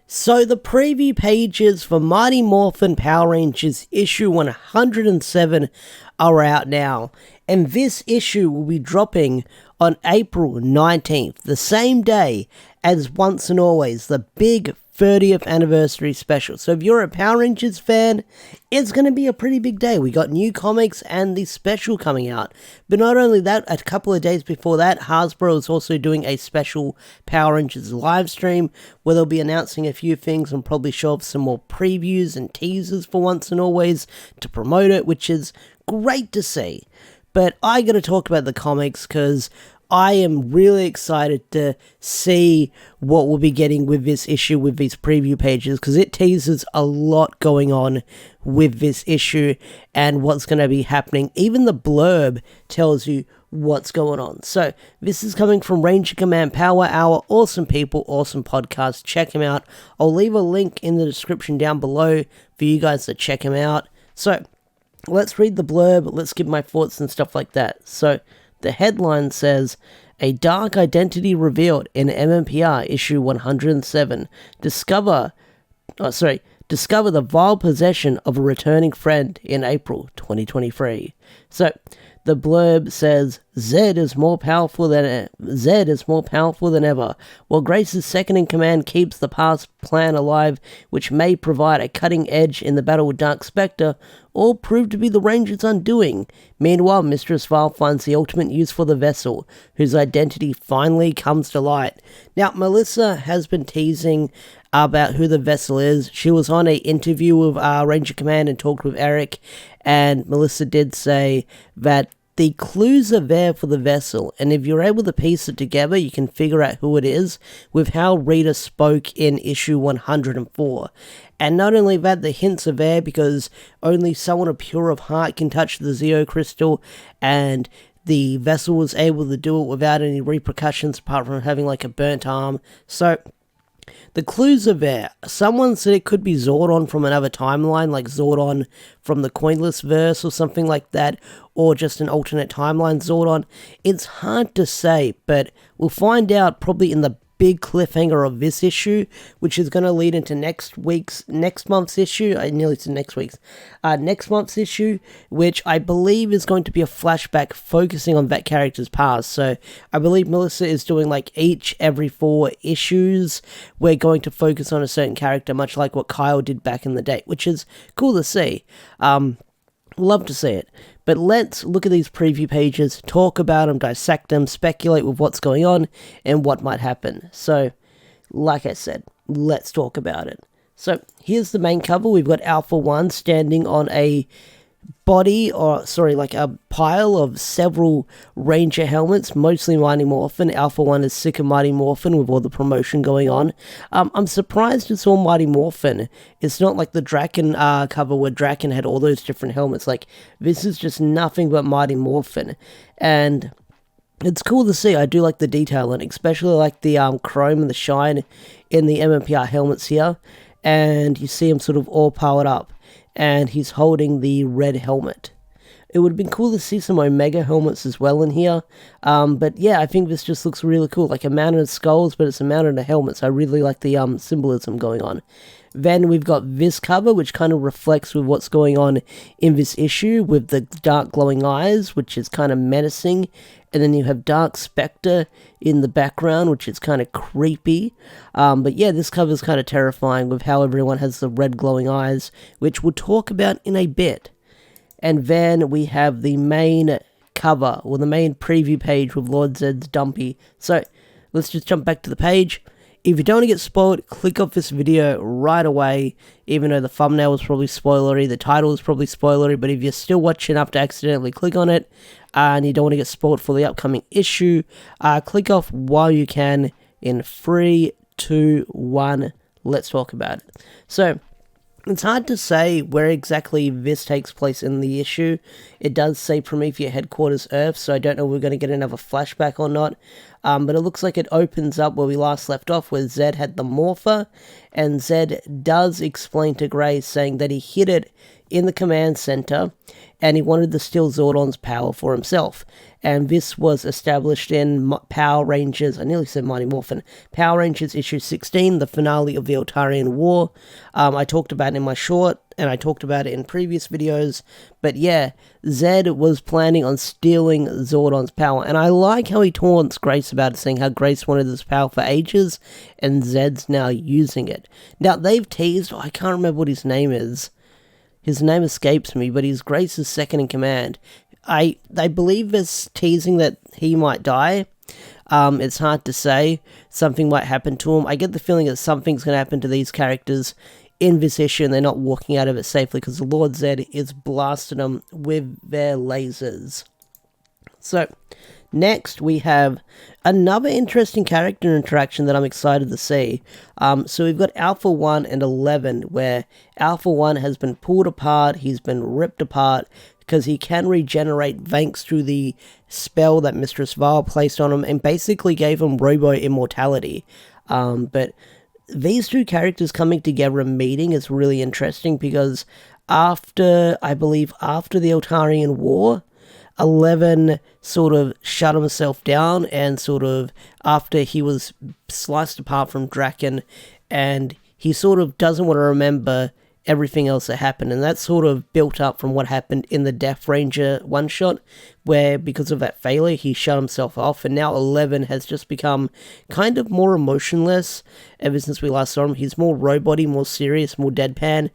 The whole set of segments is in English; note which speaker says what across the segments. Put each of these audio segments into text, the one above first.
Speaker 1: So the preview pages for Mighty Morphin Power Rangers issue 107 are out now, and this issue will be dropping on April 19th, the same day as Once and Always, the big 30th anniversary special. So if you're a Power Rangers fan, it's going to be a pretty big day. We got new comics and the special coming out. But not only that, a couple of days before that, Hasbro is also doing a special Power Rangers live stream where they'll be announcing a few things and probably show off some more previews and teasers for Once and Always to promote it, which is great to see. But I got to talk about the comics because I am really excited to see what we'll be getting with this issue, with these preview pages, because it teases a lot going on with this issue and what's going to be happening. Even the blurb tells you what's going on. So this is coming from Ranger Command Power Hour. Awesome people, awesome podcast. Check him out. I'll leave a link in the description down below for you guys to check him out. So let's read the blurb. Let's give my thoughts and stuff like that. So the headline says, "A dark identity revealed in MMPR issue 107. Discover the vile possession of a returning friend in April 2023. So the blurb says, Zed is more powerful than ever. While Grace's second-in-command keeps the past plan alive, which may provide a cutting edge in the battle with Dark Spectre, all prove to be the Ranger's undoing. Meanwhile, Mistress Vile finds the ultimate use for the vessel, whose identity finally comes to light." Now, Melissa has been teasing about who the vessel is. She was on an interview with Ranger Command and talked with Eric, and Melissa did say that the clues are there for the vessel, and if you're able to piece it together, you can figure out who it is with how Rita spoke in issue 104. And not only that, the hints are there because only someone pure of heart can touch the Zeo Crystal, and the vessel was able to do it without any repercussions apart from having like a burnt arm. So the clues are there. Someone said it could be Zordon from another timeline, like Zordon from the Coinless verse or something like that, or just an alternate timeline Zordon. It's hard to say, but we'll find out probably in the big cliffhanger of this issue, which is going to lead into next month's issue, which I believe is going to be a flashback focusing on that character's past. So I believe Melissa is doing like every 4 issues, we're going to focus on a certain character, much like what Kyle did back in the day, which is cool to see. Love to see it. But let's look at these preview pages, talk about them, dissect them, speculate with what's going on and what might happen. So, like I said, let's talk about it. So, here's the main cover. We've got Alpha 1 standing on a a pile of several Ranger helmets, mostly Mighty Morphin. Alpha 1 is sick of Mighty Morphin with all the promotion going on. I'm surprised it's all Mighty Morphin. It's not like the Draken cover where Draken had all those different helmets. Like, this is just nothing but Mighty Morphin. And it's cool to see. I do like the detail in it, especially like the chrome and the shine in the MMPR helmets here. And you see him sort of all powered up, and he's holding the red helmet. It would have been cool to see some Omega helmets as well in here, but yeah, I think this just looks really cool, like a mountain of skulls, but it's a mountain of helmets. I really like the symbolism going on. Then we've got this cover, which kind of reflects with what's going on in this issue, with the dark glowing eyes, which is kind of menacing. And then you have Dark Spectre in the background, which is kind of creepy. But yeah, this cover is kind of terrifying with how everyone has the red glowing eyes, which we'll talk about in a bit. And then we have the main cover, or the main preview page with Lord Zed's Dumpy. So let's just jump back to the page. If you don't want to get spoiled, click off this video right away, even though the thumbnail was probably spoilery, the title is probably spoilery, but if you're still watching after accidentally click on it, and you don't want to get spoiled for the upcoming issue, click off while you can in 3, 2, 1, let's talk about it. So, it's hard to say where exactly this takes place in the issue. It does say Promethea Headquarters Earth, so I don't know if we're going to get another flashback or not. But it looks like it opens up where we last left off, where Zed had the Morpher, and Zed does explain to Grace, saying that he hid it in the command center, and he wanted to steal Zordon's power for himself. And this was established in Power Rangers, I nearly said Mighty Morphin, Power Rangers issue 16, the finale of the Eltarian War. I talked about it in my short, and I talked about it in previous videos, but yeah, Zed was planning on stealing Zordon's power, and I like how he taunts Grace about it, saying how Grace wanted this power for ages, and Zed's now using it. Now, they've teased, I can't remember what his name is. His name escapes me, but he's Grace's second in command. I believe it's teasing that he might die. It's hard to say. Something might happen to him. I get the feeling that something's going to happen to these characters in this issue, and they're not walking out of it safely because the Lord Zed is blasting them with their lasers. So, next we have another interesting character interaction that I'm excited to see. So we've got Alpha 1 and 11, where Alpha 1 has been pulled apart, he's been ripped apart, because he can regenerate thanks to the spell that Mistress Val placed on him, and basically gave him robo-immortality. But these two characters coming together and meeting is really interesting, because I believe after the Eltarian War, 11 sort of shut himself down, and sort of after he was sliced apart from Draken, and he sort of doesn't want to remember everything else that happened, and that sort of built up from what happened in the Death Ranger one-shot, where because of that failure he shut himself off, and now 11 has just become kind of more emotionless ever since we last saw him. He's more robot-y, more serious, more deadpan,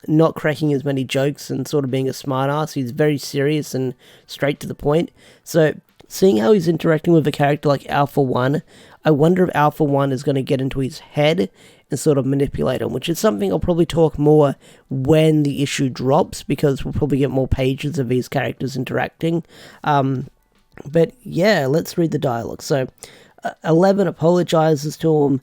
Speaker 1: not cracking as many jokes and sort of being a smartass. He's very serious and straight to the point. So seeing how he's interacting with a character like Alpha 1, I wonder if Alpha 1 is going to get into his head and sort of manipulate him, which is something I'll probably talk more when the issue drops, because we'll probably get more pages of these characters interacting. But yeah, let's read the dialogue. So 11 apologizes to him,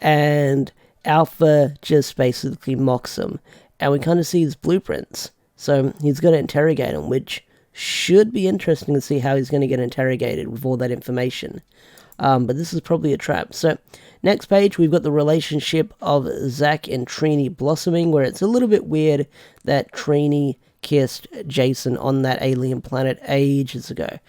Speaker 1: and Alpha just basically mocks him, and we kind of see his blueprints. So he's going to interrogate him, which should be interesting to see how he's going to get interrogated with all that information. But this is probably a trap. So, next page, we've got the relationship of Zack and Trini blossoming, where it's a little bit weird that Trini kissed Jason on that alien planet ages ago.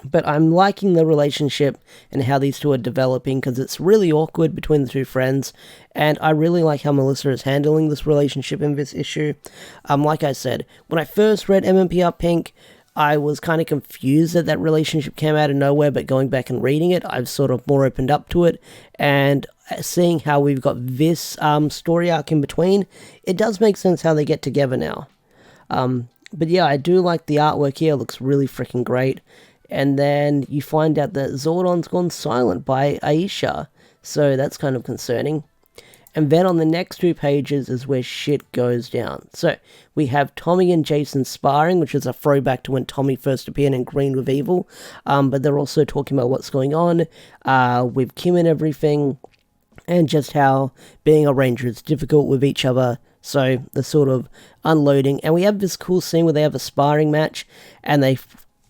Speaker 1: But I'm liking the relationship and how these two are developing, because it's really awkward between the two friends, and I really like how Melissa is handling this relationship in this issue. Like I said, when I first read MMPR Pink, I was kind of confused that relationship came out of nowhere, but going back and reading it, I've sort of more opened up to it, and seeing how we've got this story arc in between, it does make sense how they get together now. But yeah, I do like the artwork here. It looks really freaking great. And then you find out that Zordon's gone silent by Aisha, so that's kind of concerning. And then on the next two pages is where shit goes down. So we have Tommy and Jason sparring, which is a throwback to when Tommy first appeared in Green with Evil. But they're also talking about what's going on with Kim and everything, and just how being a ranger is difficult with each other. So they're sort of unloading. And we have this cool scene where they have a sparring match, and they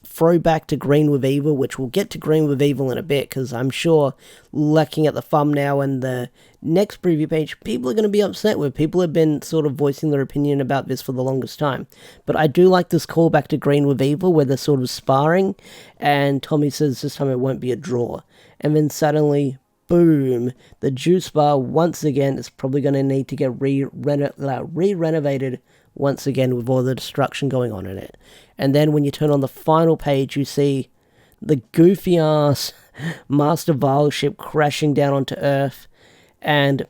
Speaker 1: throw back to Green with Evil, which we'll get to Green with Evil in a bit, because I'm sure looking at the thumbnail and the next preview page, people are going to be upset with. People have been sort of voicing their opinion about this for the longest time. But I do like this callback to Green with Evil, where they're sort of sparring, and Tommy says this time it won't be a draw. And then suddenly, boom, the juice bar once again is probably going to need to get re-renovated once again with all the destruction going on in it. And then when you turn on the final page, you see the goofy-ass Master Val ship crashing down onto Earth, and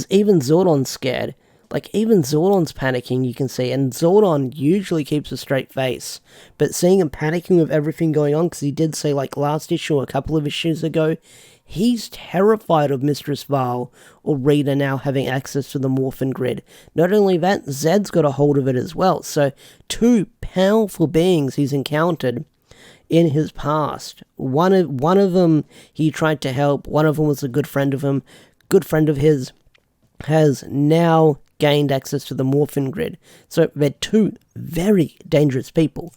Speaker 1: even Zordon's scared. Like, even Zordon's panicking, you can see, and Zordon usually keeps a straight face, but seeing him panicking with everything going on, because he did say, like, last issue or a couple of issues ago, he's terrified of Mistress Val or Rita now having access to the Morphin Grid. Not only that, Zed's got a hold of it as well, so two powerful beings he's encountered in his past. One of them he tried to help, one of them was a good friend of his, has now gained access to the Morphin Grid. So they're two very dangerous people.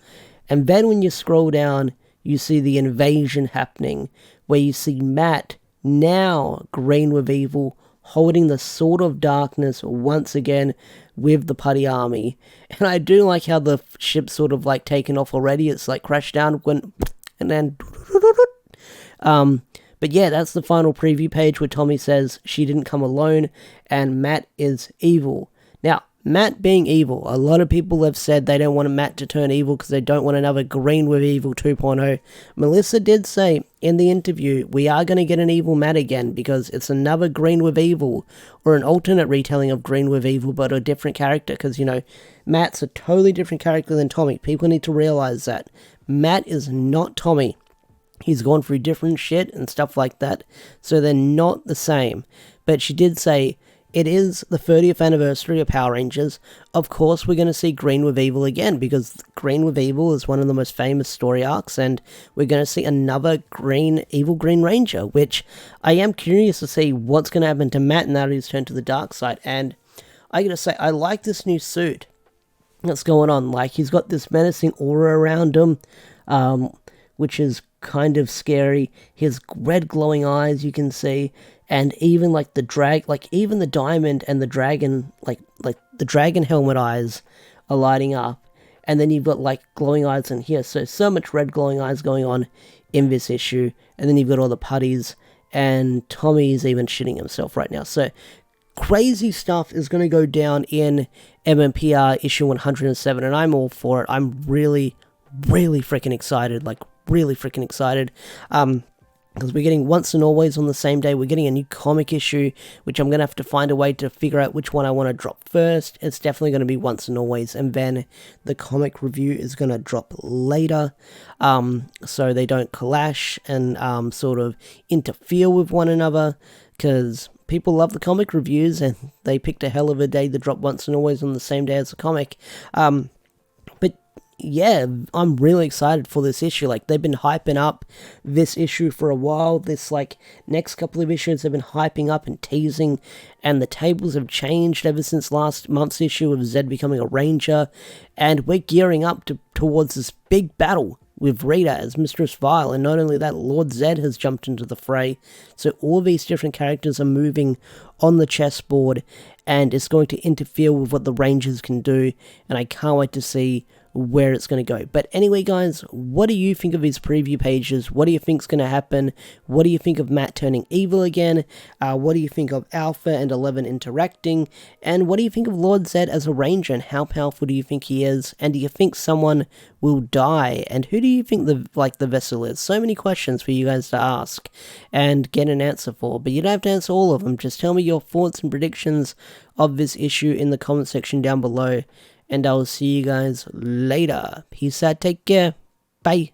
Speaker 1: And then when you scroll down, you see the invasion happening, where you see Matt, now green with evil, holding the Sword of Darkness once again with the Putty Army. And I do like how the ship's sort of like taken off already. It's like crashed down, went, and then... But yeah, that's the final preview page where Tommy says she didn't come alone and Matt is evil. Now, Matt being evil, a lot of people have said they don't want Matt to turn evil because they don't want another Green with Evil 2.0. Melissa did say in the interview, we are going to get an evil Matt again because it's another Green with Evil, or an alternate retelling of Green with Evil, but a different character, because, you know, Matt's a totally different character than Tommy. People need to realize that. Matt is not Tommy. He's gone through different shit and stuff like that, so they're not the same. But she did say, it is the 30th anniversary of Power Rangers. Of course, we're going to see Green with Evil again, because Green with Evil is one of the most famous story arcs, and we're going to see another evil Green Ranger, which I am curious to see what's going to happen to Matt now that he's turned to the dark side. And I gotta say, I like this new suit that's going on. Like, he's got this menacing aura around him, which is kind of scary. His red glowing eyes, you can see, and even like even the diamond and the dragon, like the dragon helmet eyes are lighting up, and then you've got like glowing eyes in here. So much red glowing eyes going on in this issue, and then you've got all the putties, and Tommy's even shitting himself right now. So crazy stuff is going to go down in MMPR issue 107, and I'm all for it. I'm really freaking excited, like really freaking excited, because we're getting Once and Always on the same day. We're getting a new comic issue, which I'm going to have to find a way to figure out which one I want to drop first. It's definitely going to be Once and Always, and then the comic review is going to drop later, so they don't clash and sort of interfere with one another, because people love the comic reviews, and they picked a hell of a day to drop Once and Always on the same day as the comic. But yeah, I'm really excited for this issue. Like, they've been hyping up this issue for a while. This, like, next couple of issues they've been hyping up and teasing, and the tables have changed ever since last month's issue of Zed becoming a Ranger, and we're gearing up towards this big battle with Rita as Mistress Vile, and not only that, Lord Zed has jumped into the fray. So all these different characters are moving on the chessboard, and it's going to interfere with what the Rangers can do, and I can't wait to see where it's going to go. But anyway, guys, what do you think of these preview pages? What do you think's going to happen? What do you think of Matt turning evil again? What do you think of Alpha and 11 interacting? And what do you think of Lord Zed as a Ranger, and how powerful do you think he is? And do you think someone will die? And who do you think the vessel is? So many questions for you guys to ask and get an answer for, but you don't have to answer all of them. Just tell me your thoughts and predictions of this issue in the comment section down below, and I'll see you guys later. Peace out, take care, bye.